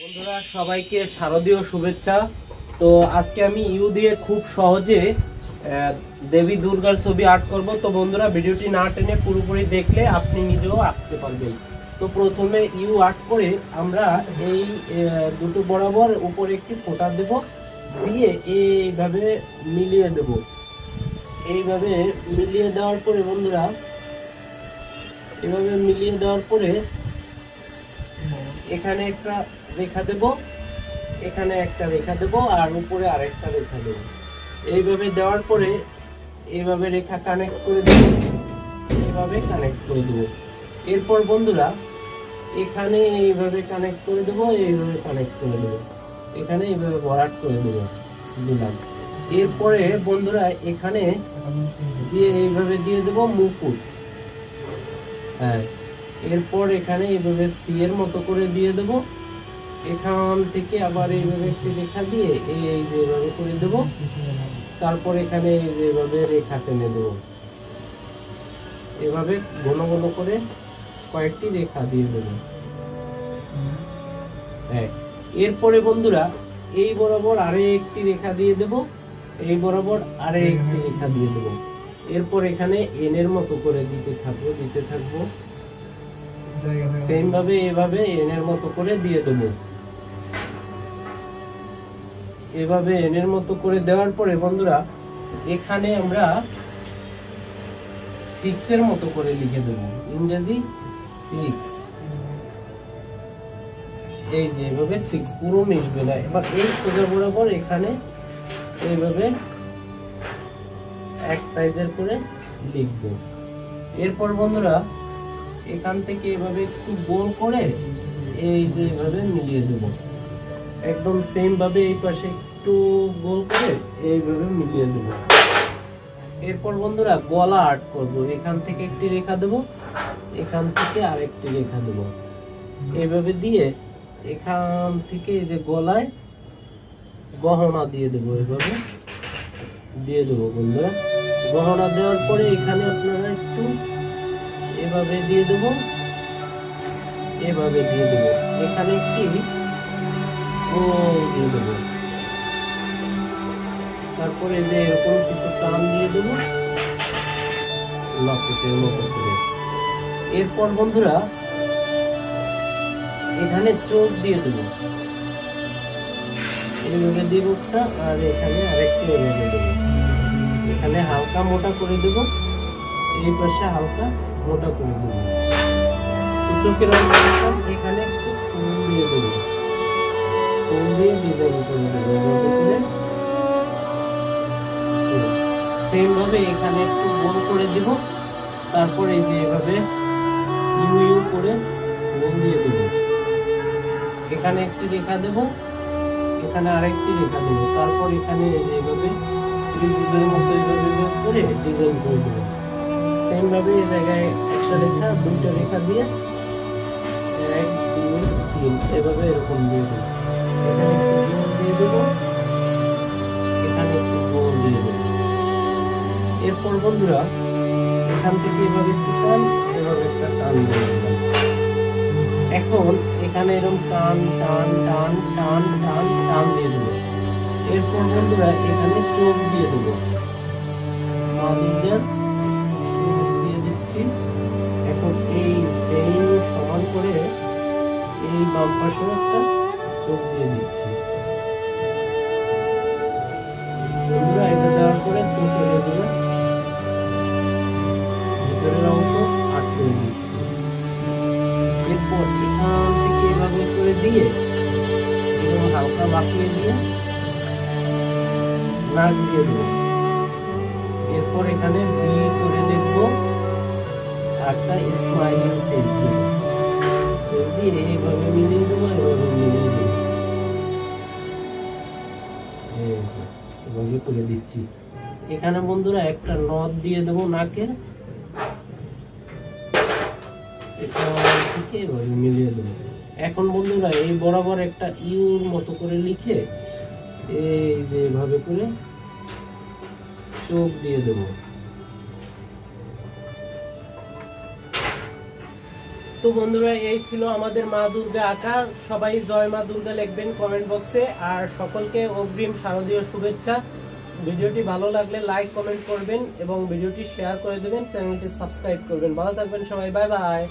বন্ধুরা সবাইকে শারদীয় শুভেচ্ছা। তো আজকে আমি ইউ দিয়ে খুব সহজে দেবী দুর্গার ছবি আর্ট করব। তো বন্ধুরা ভিডিওটি না টেনে পুরোপুরি দেখলে আপনি নিজেও আঁকতে পারবেন। তো প্রথমে ইউ আর্ট করে আমরা এই দুটো বরাবর উপরে একটি ফোঁটা দেব, দিয়ে এইভাবে মিলিয়ে দেব। এইভাবে মিলিয়ে দেওয়ার পরে বন্ধুরা এভাবে মিলিয়ে দেওয়ার পরে এখানে একটা রেখা দেব, এখানে একটা রেখা দেব, আর উপরে আরেকটা রেখা দেব। এইভাবে দেওয়ার পরে এইভাবে রেখা কানেক্ট করে দেব, এইভাবে কানেক্ট করে দেব। এরপর বন্ধুরা এখানে এইভাবে কানেক্ট করে দেব, এইভাবে কানেক্ট করে দেব, এখানে এইভাবে ভরাট করে দেব দিলাম। এরপরে বন্ধুরা এখানে দিয়ে এইভাবে দিয়ে দেব মুকুট। হ্যাঁ, এরপর এখানে এইভাবে সি এর মতো করে দিয়ে দেব। এখান থেকে আবার এইভাবে একটি রেখা দিয়ে এই যেভাবে করে দেব। তারপর এখানে যেভাবে রেখা টেনে দেব, এভাবে ঘন ঘন করে কয়েকটি রেখা দিয়ে দেব। হ্যাঁ, এরপরে বন্ধুরা এই বরাবর আরে একটি রেখা দিয়ে দেব, এই বরাবর আরে একটি রেখা দিয়ে দেব। এরপর এখানে এন এর মতো করে দিতে থাকবো সেম ভাবে এভাবে এন এর মতো করে দিয়ে দেব। এভাবে এন এর মতো করে দেওয়ার পরে বন্ধুরা এখানে আমরা 6 এর মতো করে লিখে দেব, ইংরেজি 6। এই যে এভাবে 6 পুরো মিশবে না। এবার এই সোজা বরাবর এখানে এইভাবে এক সাইজের করে লিখব। এরপর বন্ধুরা এখান থেকে এভাবে একটু গোল করে এই যে এভাবে মিলিয়ে দেব, একদম সেম ভাবে এই পাশে একটু গোল করে এইভাবে মিলিয়ে দেব। এরপর বন্ধুরা গলা আর্ট করব। এখান থেকে একটি রেখা দেব, এখান থেকে আরেকটি রেখা দেব, এইভাবে দিয়ে এখান থেকে এই যে গলায় গহনা দিয়ে দেব, এইভাবে দিয়ে দেব বন্ধুরা। গহনা দেওয়ার পরে এখানে আপনারা একটু এভাবে দিয়ে দেব, এভাবে দিয়ে দেব, এখানে একটি দিয়ে দেব। তারপরে যে এরকম কিছু টান দিয়ে দেব লকেটের মতো করে। এরপর বন্ধুরা এখানে চোখ দিয়ে দেব, এইভাবে দেব একটা, আর এখানে আরেকটা এইভাবে দেব। এখানে হালকা মোটা করে দেব, এই পাশে হালকা মোটা করে দেব। চোখের এখানে একটু ফুল দিয়ে দেব, ফুল দিয়ে ডিজাইন করে দেব। সেম ভাবে এখানে একটু গোল করে দেব। তারপরে এই যে এভাবে ইউ ইউ করে গোল দিয়ে দেব। এখানে একটি রেখা দেব, এখানে আরেকটি রেখা দেব। তারপর এখানে এই যে এভাবে ত্রিভুজের মতো এইভাবে করে ডিজাইন করে দেব। সেম ভাবে এই জায়গায় একটা রেখা, দুইটা রেখা দিয়ে 1 2 3 এভাবে এরকম দিয়ে দেব। এখানে একটু গোল দিয়ে দেব, এখানে একটু গোল দিয়ে দেব। এরপর বন্ধুরা এখান থেকে এভাবে একটু টান, এভাবে একটা টান দিয়ে দেব। এখন এখানে এরকম টান টান টান টান টান টান দিয়ে দেব। এরপর বন্ধুরা এখানে চোখ দিয়ে দেব, দিয়ে দিচ্ছি। এখন এই সেম সমান করে এই বাম পাশে একটা চোখ দিয়ে দিচ্ছি। বন্ধুরা এটা দেওয়ার পরে চোখের এগুলো ভিতরের অংশ আট করে দিচ্ছি। এরপর এখান থেকে এভাবে করে দিয়ে এবং হালকা বাঁকিয়ে দিয়ে নাক দিয়ে দেবো। এরপর এখানে বি করে দেখবো, একটা স্মাইলিং ফেস দেবো, দিয়ে এইভাবে মিলিয়ে দেবো, এভাবে মিলিয়ে দেবো, এভাবে করে দিচ্ছি। এখানে বন্ধুরা একটা নথ দিয়ে দেবো নাকের, এখান থেকে এভাবে মিলিয়ে দেবো। এখন বন্ধুরা এই বরাবর একটা ইউর মতো করে লিখে এই যে এভাবে করে চোখ দিয়ে দেবো। তো বন্ধুরা, এই ছিল আমাদের মা দুর্গা আঁকা। সবাই জয় মা দুর্গা লিখবেন কমেন্ট বক্সে। আর সকলকে অগ্রিম শারদীয় শুভেচ্ছা। ভিডিওটি ভালো লাগলে লাইক কমেন্ট করবেন এবং ভিডিওটি শেয়ার করে দেবেন, চ্যানেলটি সাবস্ক্রাইব করবেন। ভালো থাকবেন সবাই, বাই বাই।